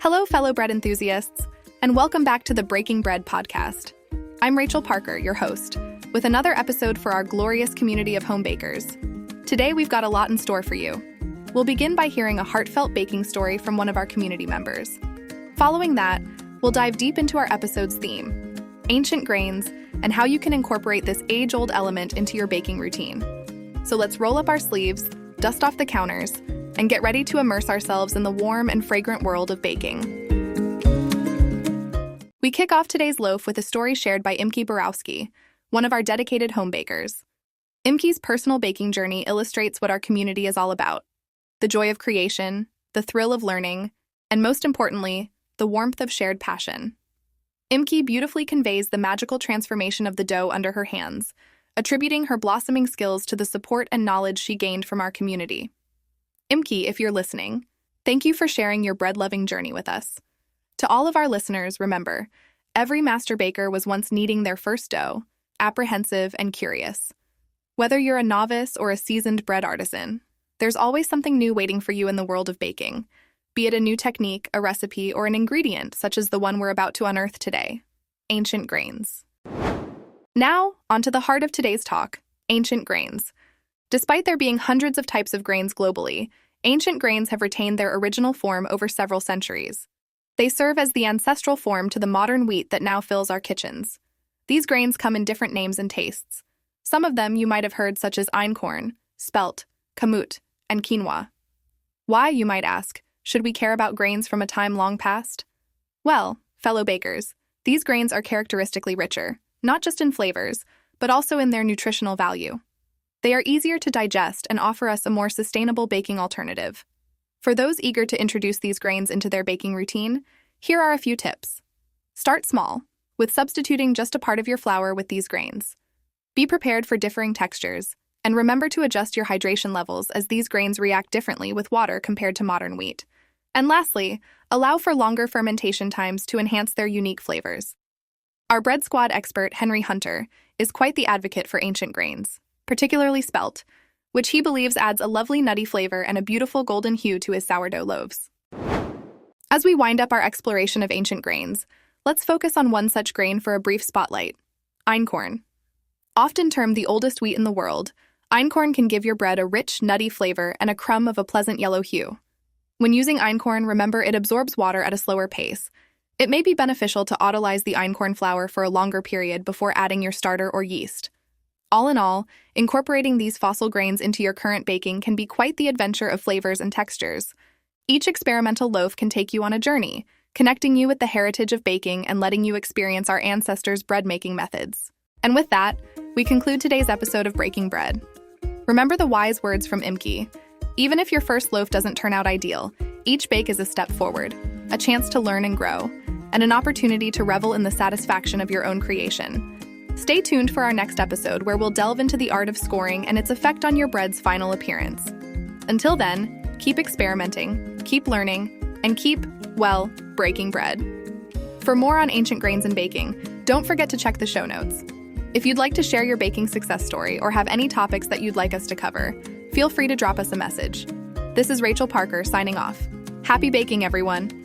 Hello, fellow bread enthusiasts, and welcome back to the Breaking Bread podcast. I'm Rachel Parker, your host, with another episode for our glorious community of home bakers. Today, we've got a lot in store for you. We'll begin by hearing a heartfelt baking story from one of our community members. Following that, we'll dive deep into our episode's theme, ancient grains, and how you can incorporate this age-old element into your baking routine. So let's roll up our sleeves, dust off the counters, and get ready to immerse ourselves in the warm and fragrant world of baking. We kick off today's loaf with a story shared by Imke Borowski, one of our dedicated home bakers. Imke's personal baking journey illustrates what our community is all about: the joy of creation, the thrill of learning, and most importantly, the warmth of shared passion. Imke beautifully conveys the magical transformation of the dough under her hands, attributing her blossoming skills to the support and knowledge she gained from our community. Imke, if you're listening, thank you for sharing your bread-loving journey with us. To all of our listeners, remember, every master baker was once kneading their first dough, apprehensive and curious. Whether you're a novice or a seasoned bread artisan, there's always something new waiting for you in the world of baking, be it a new technique, a recipe, or an ingredient such as the one we're about to unearth today: ancient grains. Now, onto the heart of today's talk, ancient grains. Despite there being hundreds of types of grains globally, ancient grains have retained their original form over several centuries. They serve as the ancestral form to the modern wheat that now fills our kitchens. These grains come in different names and tastes. Some of them you might have heard, such as Einkorn, Spelt, Kamut, and Quinoa. Why, you might ask, should we care about grains from a time long past? Well, fellow bakers, these grains are characteristically richer, not just in flavors, but also in their nutritional value. They are easier to digest and offer us a more sustainable baking alternative. For those eager to introduce these grains into their baking routine, here are a few tips. Start small, with substituting just a part of your flour with these grains. Be prepared for differing textures, and remember to adjust your hydration levels as these grains react differently with water compared to modern wheat. And lastly, allow for longer fermentation times to enhance their unique flavors. Our bread squad expert, Henry Hunter, is quite the advocate for ancient grains, particularly Spelt, which he believes adds a lovely nutty flavor and a beautiful golden hue to his sourdough loaves. As we wind up our exploration of ancient grains, let's focus on one such grain for a brief spotlight: Einkorn. Often termed the oldest wheat in the world, Einkorn can give your bread a rich, nutty flavor and a crumb of a pleasant yellow hue. When using Einkorn, remember it absorbs water at a slower pace. It may be beneficial to autolyze the Einkorn flour for a longer period before adding your starter or yeast. All in all, incorporating these fossil grains into your current baking can be quite the adventure of flavors and textures. Each experimental loaf can take you on a journey, connecting you with the heritage of baking and letting you experience our ancestors' bread-making methods. And with that, we conclude today's episode of Breaking Bread. Remember the wise words from Imke: even if your first loaf doesn't turn out ideal, each bake is a step forward, a chance to learn and grow, and an opportunity to revel in the satisfaction of your own creation. Stay tuned for our next episode, where we'll delve into the art of scoring and its effect on your bread's final appearance. Until then, keep experimenting, keep learning, and keep, well, breaking bread. For more on ancient grains and baking, don't forget to check the show notes. If you'd like to share your baking success story or have any topics that you'd like us to cover, feel free to drop us a message. This is Rachel Parker signing off. Happy baking, everyone!